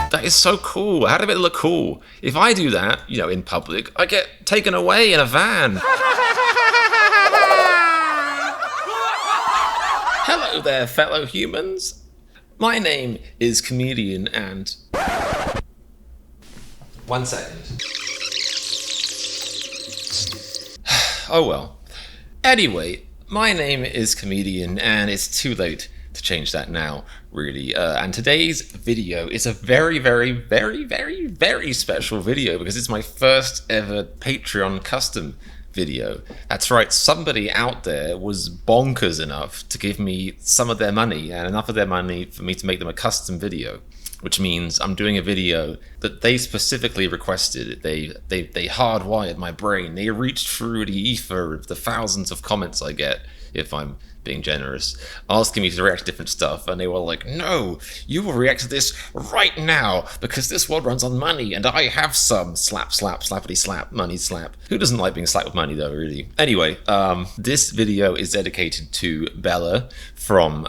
That is so cool. How did it look cool? If I do that, you know, in public, I get taken away in a van. Hello there, fellow humans. My name is Comedian and... 1 second. Oh well. Anyway, my name is Comedian and it's too late to change that now, really. And today's video is a very, very, very, very, very special video because it's my first ever Patreon custom video. That's right, somebody out there was bonkers enough to give me some of their money and enough of their money for me to make them a custom video, which means I'm doing a video that they specifically requested. They hardwired my brain. They reached through the ether of the thousands of comments I get, if I'm being generous, asking me to react to different stuff, and they were like, no, you will react to this right now because this world runs on money and I have some. Slap, slap, slappity slap, money slap. Who doesn't like being slapped with money though, really? Anyway, this video is dedicated to Bella from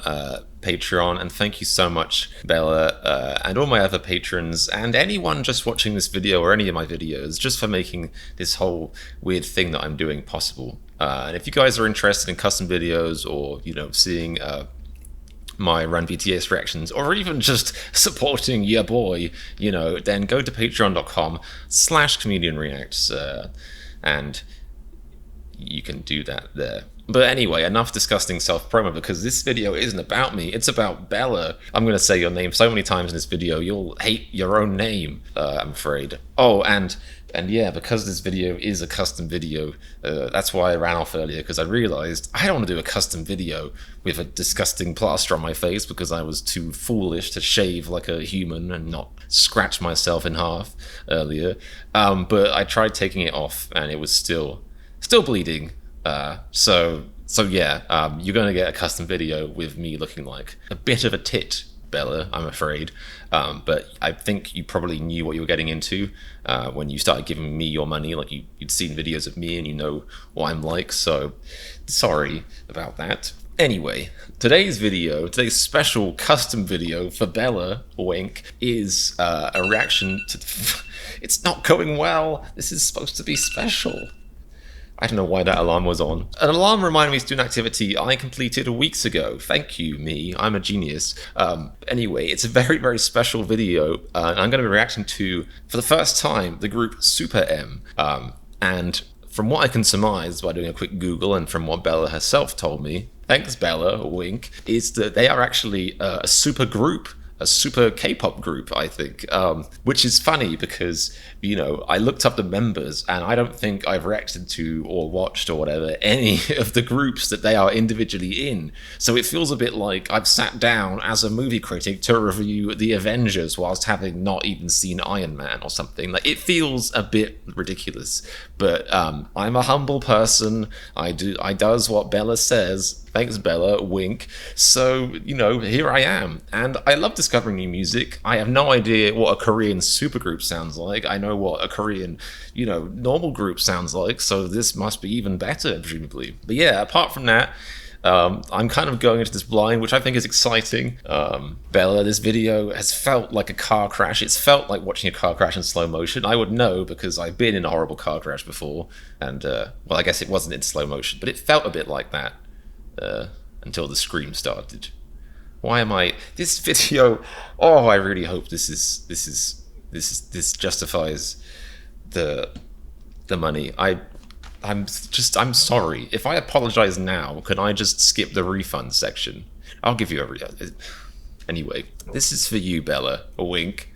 Patreon, and thank you so much, Bella, and all my other patrons, and anyone just watching this video or any of my videos, just for making this whole weird thing that I'm doing possible. And if you guys are interested in custom videos, or, you know, seeing my Run BTS reactions, or even just supporting your boy, you know, then go to patreon.com/comedianreacts, and you can do that there. But anyway, enough disgusting self-promo, because this video isn't about me, it's about Bella. I'm going to say your name so many times in this video, you'll hate your own name, I'm afraid. Oh, and yeah, because this video is a custom video, that's why I ran off earlier, because I realized I don't want to do a custom video with a disgusting plaster on my face because I was too foolish to shave like a human and not scratch myself in half earlier. But I tried taking it off and it was still bleeding. So yeah, you're gonna get a custom video with me looking like a bit of a tit, Bella, I'm afraid. But I think you probably knew what you were getting into when you started giving me your money. Like you'd seen videos of me and you know what I'm like, so sorry about that. Anyway, today's special custom video for Bella, wink, is a reaction to... It's not going well. This is supposed to be special. I don't know why that alarm was on. An alarm reminded me to do an activity I completed weeks ago. Thank you, me. I'm a genius. Anyway, it's a very, very special video. I'm going to be reacting to, for the first time, the group SuperM. And from what I can surmise by doing a quick Google and from what Bella herself told me, thanks Bella, wink, is that they are actually a super group. A super K-pop group, I think, which is funny because, you know, I looked up the members and I don't think I've reacted to or watched or whatever any of the groups that they are individually in. So it feels a bit like I've sat down as a movie critic to review The Avengers whilst having not even seen Iron Man or something. Like, it feels a bit ridiculous, but I'm a humble person. I does what Bella says. Thanks, Bella, wink. So, you know, here I am. And I love discovering new music. I have no idea what a Korean supergroup sounds like. I know what a Korean, you know, normal group sounds like, so this must be even better, presumably. But yeah, apart from that, I'm kind of going into this blind, which I think is exciting. Bella, this video has felt like a car crash. It's felt like watching a car crash in slow motion. I would know because I've been in a horrible car crash before. And, well, I guess it wasn't in slow motion, but it felt a bit like that. Until the scream started. Why am I... This video... Oh, I really hope this justifies the money. I'm sorry. If I apologize now, can I just skip the refund section? I'll give you every... Anyway, this is for you, Bella. A wink.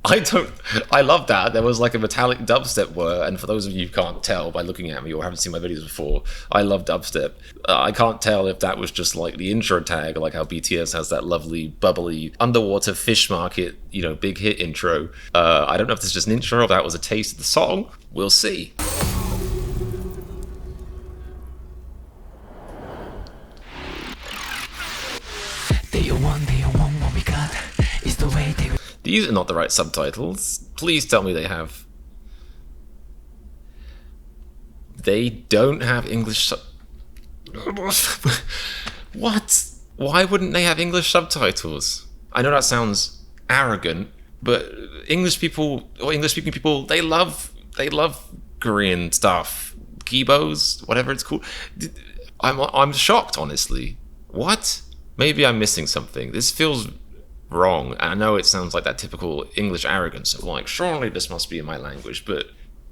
I love that. There was like a metallic dubstep word, and for those of you who can't tell by looking at me or haven't seen my videos before, I love dubstep. I can't tell if that was just like the intro tag, like how BTS has that lovely, bubbly, underwater fish market, you know, big hit intro. I don't know if this is just an intro or if that was a taste of the song. We'll see. Do you want what we got? Is the way they... These are not the right subtitles. Please tell me they have... They don't have English What? Why wouldn't they have English subtitles? I know that sounds arrogant, but English people or English-speaking people, they love Korean stuff, Gibos, whatever it's called. I'm shocked, honestly. What? Maybe I'm missing something. This feels wrong. And I know it sounds like that typical English arrogance of like, surely this must be in my language, but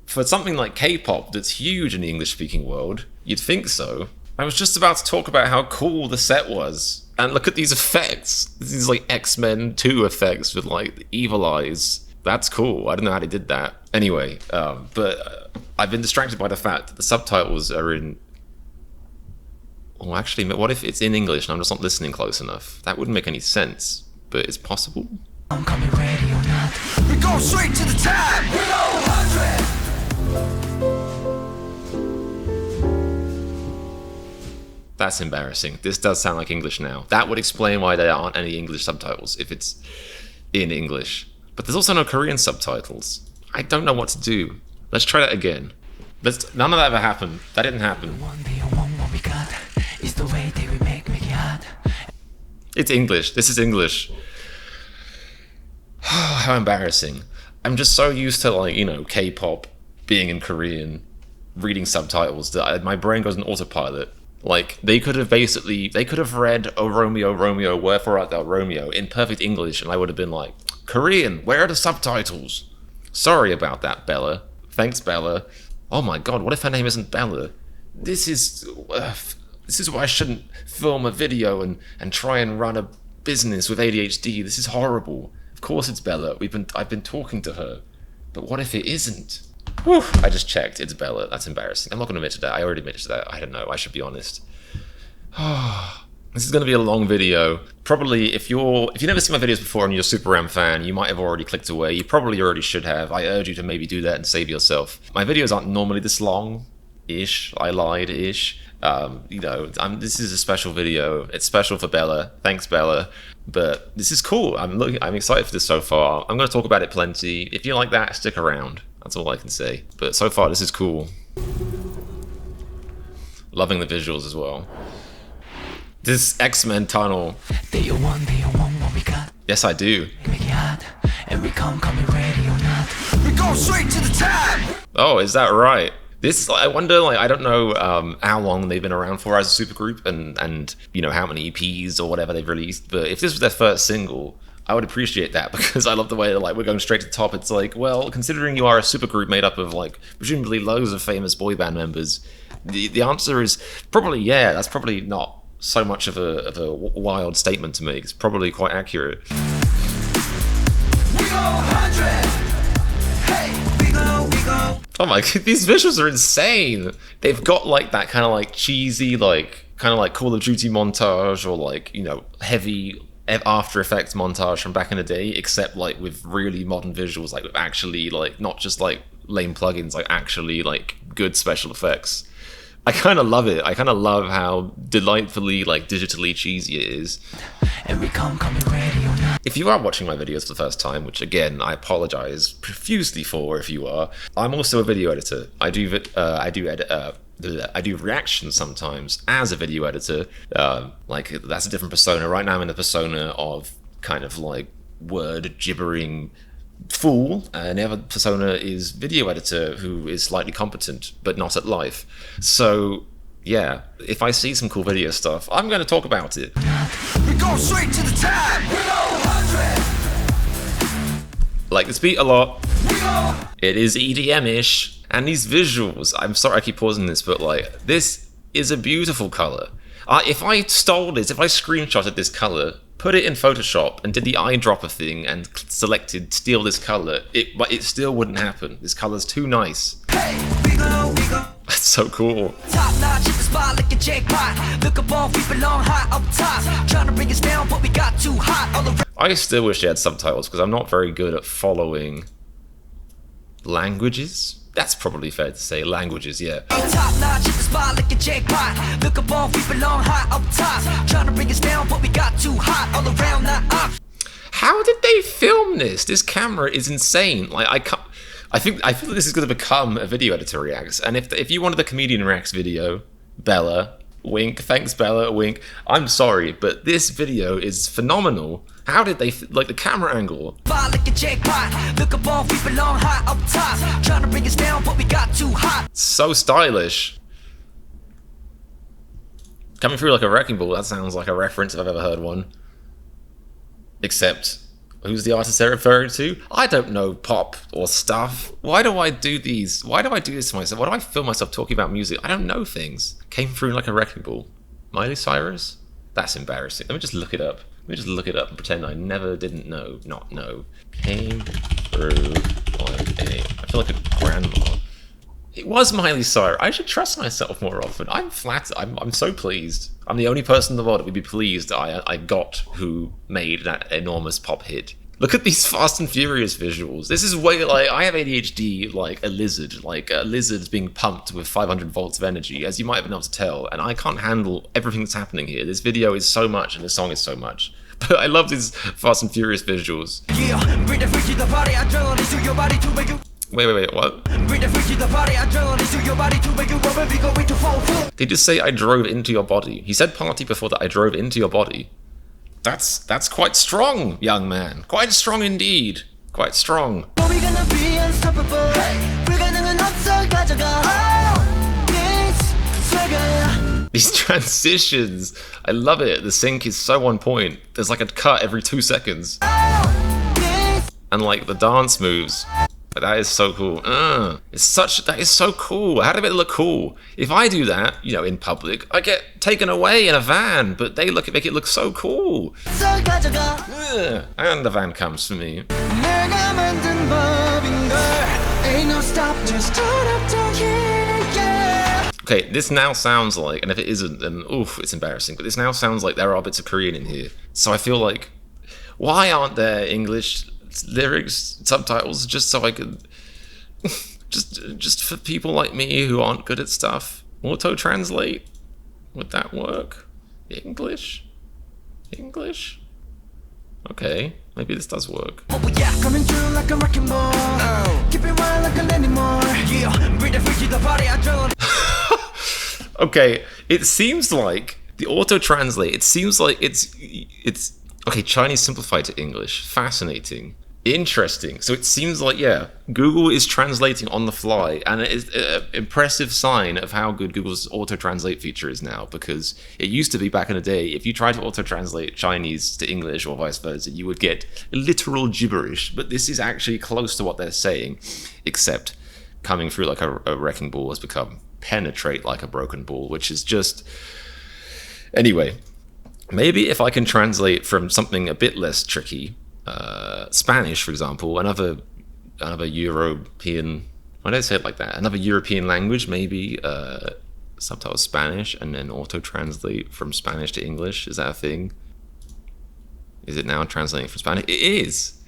for something like K-pop that's huge in the English-speaking world, you'd think so. I was just about to talk about how cool the set was, and look at these effects. These like X-Men 2 effects with like evil eyes. That's cool. I don't know how they did that. Anyway, but I've been distracted by the fact that the subtitles are in... Oh, actually, what if it's in English and I'm just not listening close enough? That wouldn't make any sense, but it's possible. I'm coming ready or not. We go straight to the top. We go 100. That's embarrassing. This does sound like English now. That would explain why there aren't any English subtitles if it's in English. But there's also no Korean subtitles. I don't know what to do. Let's try that again. None of that ever happened. That didn't happen. It's English. This is English. How embarrassing. I'm just so used to, like, you know, K-pop, being in Korean, reading subtitles, that my brain goes on autopilot. Like, they could have read "Oh Romeo, Romeo, wherefore art thou, Romeo" in perfect English, and I would have been like, Korean, where are the subtitles? Sorry about that, Bella. Thanks, Bella. Oh my god, what if her name isn't Bella? This is why I shouldn't film a video and try and run a business with ADHD. This is horrible. Of course it's Bella. I've been talking to her. But what if it isn't? Whew, I just checked. It's Bella. That's embarrassing. I'm not going to admit to that. I already admitted to that. I don't know. I should be honest. This is going to be a long video. Probably, if you've never seen my videos before and you're a SuperM fan, you might have already clicked away. You probably already should have. I urge you to maybe do that and save yourself. My videos aren't normally this long-ish. I lied-ish. You know, this is a special video. It's special for Bella. Thanks, Bella. But this is cool. I'm excited for this so far. I'm going to talk about it plenty. If you like that, stick around. That's all I can say. But so far, this is cool. Loving the visuals as well. This X-Men tunnel. Do you want what we got? Yes, I do. Make it hot, and we coming ready or not. We go straight to the top. Oh, is that right? This, I wonder, like, I don't know how long they've been around for as a supergroup and you know, how many EPs or whatever they've released, but if this was their first single, I would appreciate that, because I love the way that, like, we're going straight to the top. It's like, well, considering you are a supergroup made up of, like, presumably loads of famous boy band members, the answer is probably, yeah, that's probably not so much of a wild statement to make. It's probably quite accurate. We go 100. Hey, we go. Oh my god, these visuals are insane. They've got like that kind of like cheesy, like kind of like Call of Duty montage, or like, you know, heavy After Effects montage from back in the day, except like with really modern visuals, like with actually like not just like lame plugins, like actually like good special effects. I kind of love it. I kind of love how delightfully like digitally cheesy it is. And we coming ready or not. If you are watching my videos for the first time, which again I apologize profusely for if you are, I'm also a video editor. I do reactions sometimes as a video editor. Like, that's a different persona. Right now I'm in the persona of kind of like word gibbering fool, and the other persona is video editor who is slightly competent but not at life. So yeah, if I see some cool video stuff, I'm going to talk about it. We go straight to the top. We go 100. Like this beat a lot. It is EDM-ish, and these visuals, I'm sorry I keep pausing this, but like, this is a beautiful color. If I stole this, if I screenshotted this color, put it in Photoshop and did the eyedropper thing and selected steal this color, it still wouldn't happen. This color's too nice. Hey, we go. That's so cool. Top notch in the spot like a jackpot. Look above, we belong high up top. Trying to bring us down, but we got too hot all around. I still wish they had subtitles, because I'm not very good at following languages. That's probably fair to say. Languages, yeah. Top notch in the spot like a jackpot. Look above, we belong high up top. Trying to bring us down, but we got too hot all around that. How did they film this? This camera is insane. Like, I feel like this is going to become a video editor reacts. And if you wanted the comedian reacts video, Bella, Wink. Thanks, Bella. Wink. I'm sorry, but this video is phenomenal. How did they, like the camera angle? Like a jackpot. Look above, we belong high up top. Trying to bring us down, but we got too hot. So stylish. Coming through like a wrecking ball, that sounds like a reference if I've ever heard one. Except, who's the artist they're referring to? I don't know pop or stuff. Why do I do these? Why do I do this to myself? Why do I film myself talking about music? I don't know things. Came through like a wrecking ball. Miley Cyrus? That's embarrassing. Let me just look it up. Let me just look it up and pretend I didn't know, not know. Came through like I feel like a grandma. It was Miley Cyrus. I should trust myself more often. I'm flattered. I'm so pleased. I'm the only person in the world that would be pleased I got who made that enormous pop hit. Look at these Fast and Furious visuals. This is way like, I have ADHD like a lizard. Like a lizard's being pumped with 500 volts of energy, as you might have been able to tell, and I can't handle everything that's happening here. This video is so much, and this song is so much. But I love these Fast and Furious visuals. Wait, what? Did he just say I drove into your body? He said party before that, I drove into your body. That's quite strong, young man. Quite strong indeed. Quite strong. We're gonna be unstoppable. We're gonna These transitions, I love it. The sync is so on point. There's like a cut every 2 seconds. And like the dance moves. That is so cool. That is so cool. How do they look cool? If I do that, you know, in public, I get taken away in a van, but they make it look so cool. And the van comes for me. Okay, this now sounds like, and if it isn't, then oof, it's embarrassing, but this now sounds like there are bits of Korean in here. So I feel like, why aren't there English lyrics, subtitles, just so I could, just for people like me who aren't good at stuff? Auto-translate? Would that work? English? Okay, maybe this does work. coming through like a wrecking ball. Keep it wild like a anymore. Yeah, bring the freak to the party, I drone. Okay, it seems like the auto-translate, it seems like it's okay, Chinese simplified to English. Fascinating. Interesting. So it seems like, yeah, Google is translating on the fly, and it is an impressive sign of how good Google's auto-translate feature is now, because it used to be back in the day, if you tried to auto-translate Chinese to English or vice versa, you would get literal gibberish, but this is actually close to what they're saying, except coming through like a wrecking ball has become penetrate like a broken ball, which is just... Anyway, maybe if I can translate from something a bit less tricky, Spanish, for example, another European, why did I say it like that? Another European language, maybe subtitle Spanish and then auto-translate from Spanish to English. Is that a thing? Is it now translating from Spanish? It is.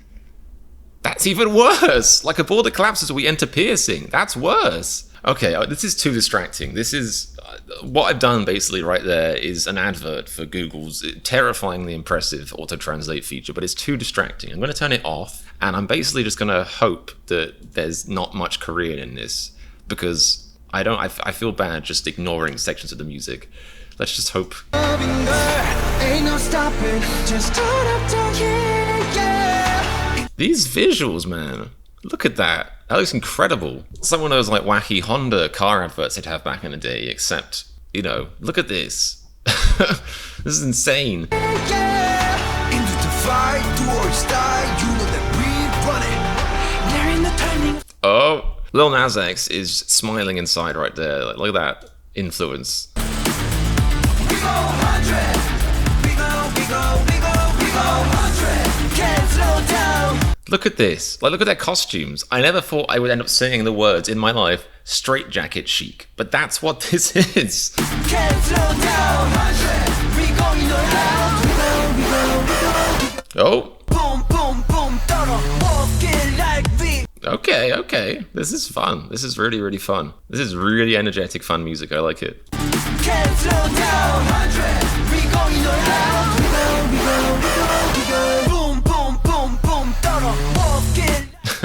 That's even worse. Like a border collapses, we enter piercing. That's worse. Okay, this is too distracting. This is what I've done basically right there is an advert for Google's terrifyingly impressive auto-translate feature, but it's too distracting. I'm going to turn it off, and I'm basically just going to hope that there's not much Korean in this, because I feel bad just ignoring sections of the music. Let's just hope. These visuals, man. Look at that. That looks incredible. Some of those like wacky Honda car adverts they'd have back in the day, except, you know, look at this. This is insane. Oh, Lil Nas X is smiling inside right there. Like, look at that influence. We go 100. We go 100. Can't slow down. Look at this. Like, look at their costumes. I never thought I would end up saying the words in my life, straitjacket chic. But that's what this is. Can't slow down. Oh. Boom, boom, boom, okay. This is fun. This is really, really fun. This is really energetic, fun music. I like it. Can't slow down.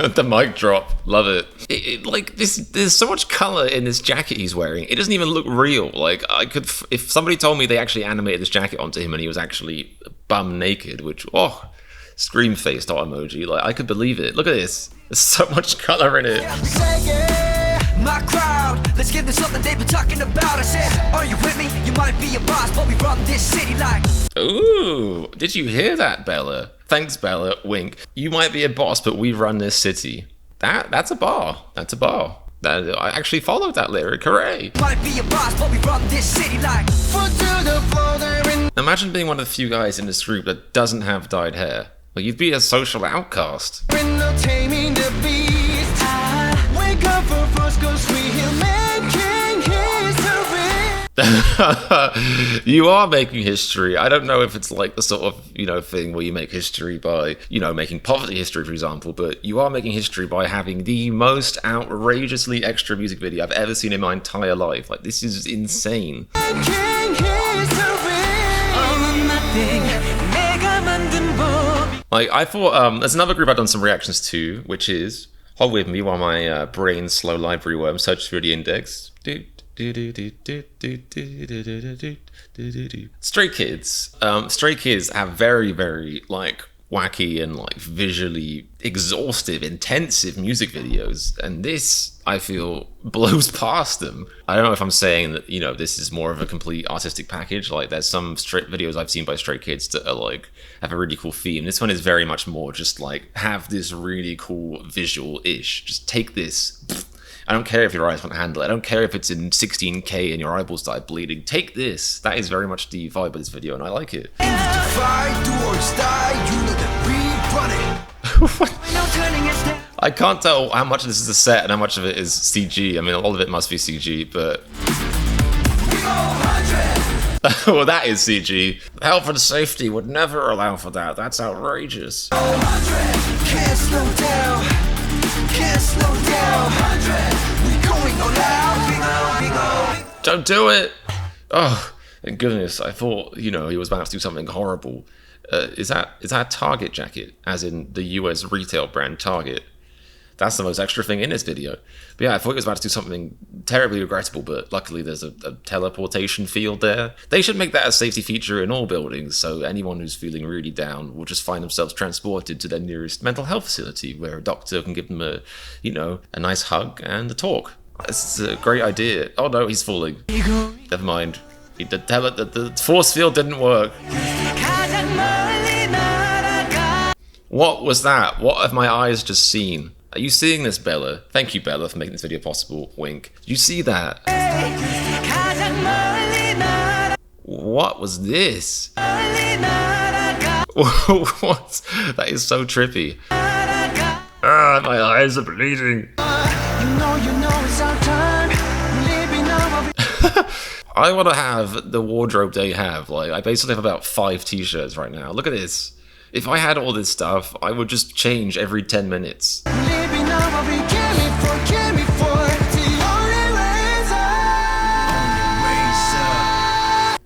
The mic drop, love it. Like this, there's so much color in this jacket he's wearing. It doesn't even look real. Like I could, if somebody told me they actually animated this jacket onto him and he was actually bum naked, which scream face dot emoji. Like I could believe it. Look at this. There's so much color in it. My crowd, let's give them something they've been talking about. I said, are you with me? You might be a boss, but we run this city like. Ooh, did you hear that, Bella? Thanks, Bella. Wink. You might be a boss, but we run this city. That's a bar. That's a bar. I actually followed that lyric. Hooray! Might be a boss, but we run this city like. Foot to the floor, Imagine being one of the few guys in this group that doesn't have dyed hair. Well, you'd be a social outcast. We're not taming the beast. Wake up for first, go sweet hill, making history. You are making history. I don't know if it's like the sort of, thing where you make history by, making poverty history, for example, but you are making history by having the most outrageously extra music video I've ever seen in my entire life. Like, this is insane. Like, I thought, there's another group I've done some reactions to, which is, hold with me while my brain slow library worm searches through the index. Stray Kids. Stray Kids have very, very, wacky and, visually exhaustive, intensive music videos. And this, I feel, blows past them. I don't know if I'm saying that, this is more of a complete artistic package. Like, there's some videos I've seen by Stray Kids that are, have a really cool theme. This one is very much more just, have this really cool visual-ish. Just take this. I don't care if your eyes won't handle it. I don't care if it's in 16K and your eyeballs start bleeding. Take this. That is very much the vibe of this video, and I like it. I can't tell how much of this is a set and how much of it is CG. I mean, a lot of it must be CG, but... Well, that is CG. Health and safety would never allow for that. That's outrageous. Can't slow down. Can't slow down. We going all out. Don't do it. Oh, thank goodness. I thought, he was about to do something horrible. Is that a Target jacket? As in the US retail brand Target. That's the most extra thing in this video. But yeah, I thought he was about to do something terribly regrettable, but luckily there's a teleportation field there. They should make that a safety feature in all buildings, so anyone who's feeling really down will just find themselves transported to their nearest mental health facility, where a doctor can give them a nice hug and a talk. It's a great idea. Oh no, he's falling. Never mind. The force field didn't work. What was that? What have my eyes just seen? Are you seeing this, Bella? Thank you, Bella, for making this video possible. Wink. Did you see that? What was this? What? That is so trippy. My eyes are bleeding. It's our turn. I want to have the wardrobe they have. I basically have about 5 t-shirts right now. Look at this. If I had all this stuff, I would just change every 10 minutes.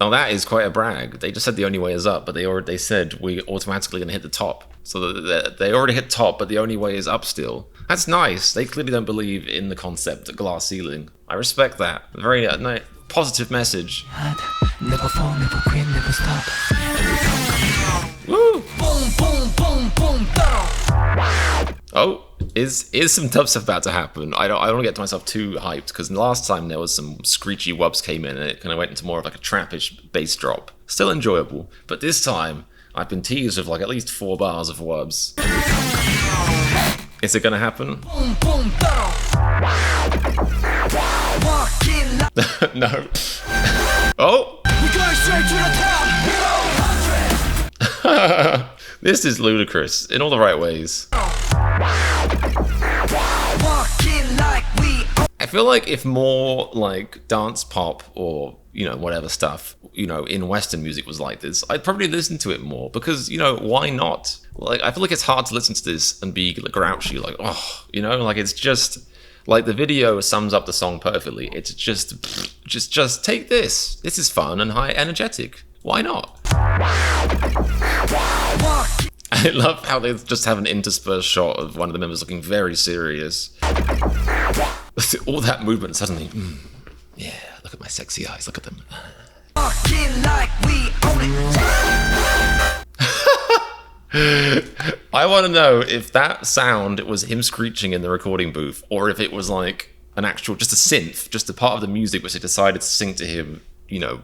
Now that is quite a brag. They just said the only way is up, but they said we automatically gonna hit the top. So they already hit top, but the only way is up still. That's nice. They clearly don't believe in the concept of glass ceiling. I respect that. Very positive message. Never fall, never quit, never stop. Woo! Boom, boom, boom, boom, Oh, is some dubstep about to happen? I don't want to get myself too hyped, because last time there was some screechy wubs came in and it kind of went into more of a trappish bass drop. Still enjoyable, but this time I've been teased with at least 4 bars of wubs. Is it gonna happen? boom, boom, No. Oh! We going straight to the top. This is ludicrous in all the right ways. I feel like if more dance pop or whatever stuff in Western music was like this, I'd probably listen to it more, because why not? I feel like it's hard to listen to this and be grouchy, it's just the video sums up the song perfectly. It's just take this. This is fun and high energetic. Why not? I love how they just have an interspersed shot of one of the members looking very serious. All that movement suddenly, yeah, look at my sexy eyes, look at them. Like we own it. I want to know if that sound was him screeching in the recording booth, or if it was like an actual, just a synth, just a part of the music which they decided to sing to him, you know,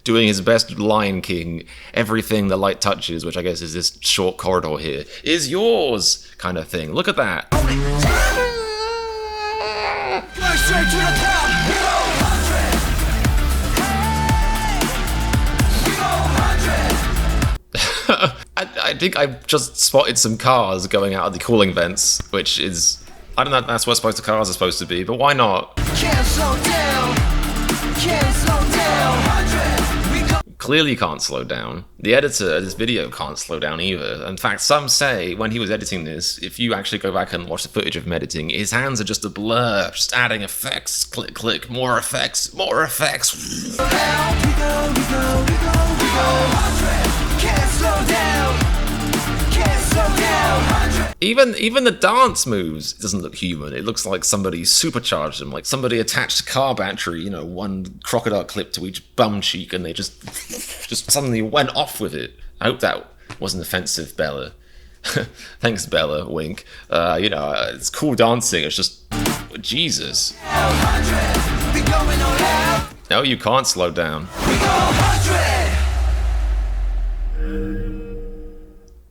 doing his best Lion King, everything the light touches, which I guess is this short corridor here, is yours kind of thing. Look at that. Going straight to the top. We go 100. I think I've just spotted some cars going out of the cooling vents, which is, I don't know if that's what the cars are supposed to be, but why not? Can't slow down. Can't slow down. 100. We go. Clearly you can't slow down. The editor of this video can't slow down either. In fact, some say when he was editing this, if you actually go back and watch the footage of him editing, his hands are just a blur, just adding effects, click, click, more effects, more effects. Down. We go. 100. Can't slow down. Can't slow down. 100. Even the dance moves doesn't look human. It looks like somebody supercharged them, like somebody attached a car battery, you know, one crocodile clip to each bum cheek, and they just suddenly went off with it. I hope that wasn't offensive, Bella. Thanks, Bella. Wink. You know, it's cool dancing. It's just Jesus. 100. We going all out. No, you can't slow down. We go 100.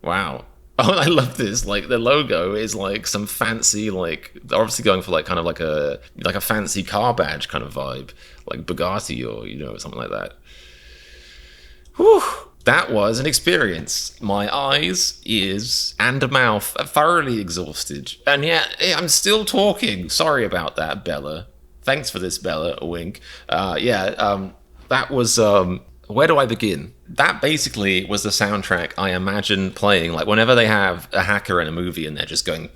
Wow. Oh, I love this. Like, the logo is like some fancy, like, they're obviously going for like kind of like a fancy car badge kind of vibe, like Bugatti or, you know, something like that. Whew. That was an experience. My eyes, ears, and mouth are thoroughly exhausted. And yet, I'm still talking. Sorry about that, Bella. Thanks for this, Bella. A wink. That was, where do I begin? That basically was the soundtrack I imagine playing, like whenever they have a hacker in a movie and they're just going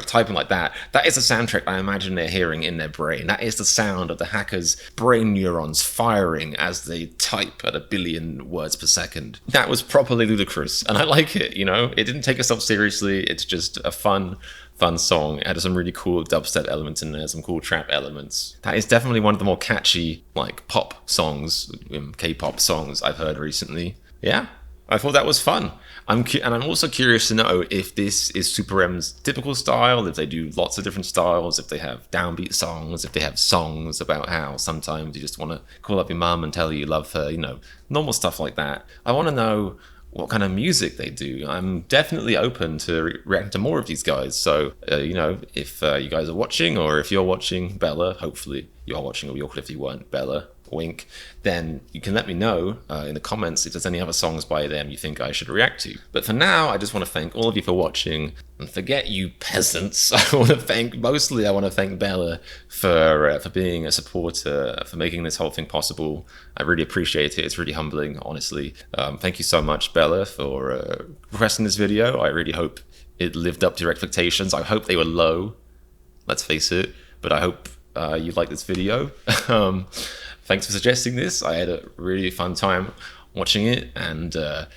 typing like that. That is the soundtrack I imagine they're hearing in their brain. That is the sound of the hacker's brain neurons firing as they type at 1 billion words per second. That was properly ludicrous, and I like it, you know? It didn't take itself seriously. It's just a fun song. It had some really cool dubstep elements in there, some cool trap elements. That is definitely one of the more catchy, like, pop songs, K-pop songs I've heard recently. Yeah, I thought that was fun. I'm also curious to know if this is SuperM's typical style, if they do lots of different styles, if they have downbeat songs, if they have songs about how sometimes you just want to call up your mum and tell her you love her, you know, normal stuff like that. I want to know what kind of music they do. I'm definitely open to reacting to more of these guys. So, you know, if you guys are watching, or if you're watching, Bella, hopefully you're watching, or if you weren't, Bella, wink, then you can let me know in the comments if there's any other songs by them you think I should react to. But for now, I just want to thank all of you for watching, and forget you peasants. I want to thank Bella for being a supporter, for making this whole thing possible. I really appreciate it. It's really humbling, honestly. Thank you so much, Bella, for requesting this video. I really hope it lived up to your expectations. I hope they were low, let's face it, but I hope you like this video. Thanks for suggesting this. I had a really fun time watching it, and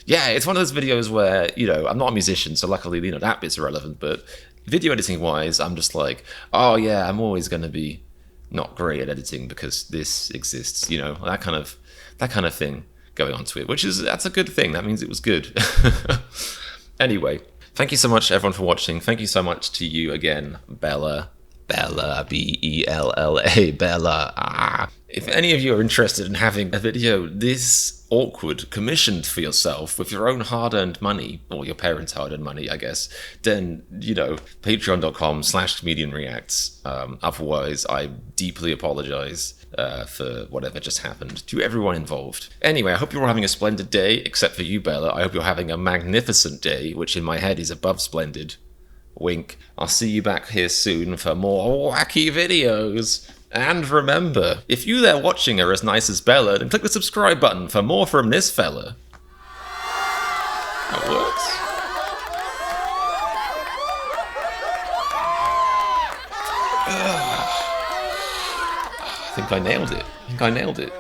yeah, it's one of those videos where, you know, I'm not a musician, so luckily, you know, that bit's irrelevant, but video editing wise, I'm just like, oh yeah, I'm always going to be not great at editing because this exists, you know, that kind of thing going on to it, that's a good thing. That means it was good. Anyway, thank you so much everyone for watching. Thank you so much to you again, Bella, B-E-L-L-A, Bella. If any of you are interested in having a video this awkward commissioned for yourself with your own hard-earned money, or your parents' hard-earned money, I guess, then, you know, patreon.com/comedianreacts. Otherwise, I deeply apologize for whatever just happened to everyone involved. Anyway, I hope you're all having a splendid day, except for you, Bella. I hope you're having a magnificent day, which in my head is above splendid. Wink. I'll see you back here soon for more wacky videos. And remember, if you there watching are as nice as Bella, then click the subscribe button for more from this fella. That works. I think I nailed it.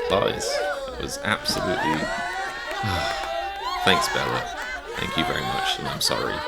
Guys, that was absolutely... Thanks, Bella. Thank you very much, and I'm sorry.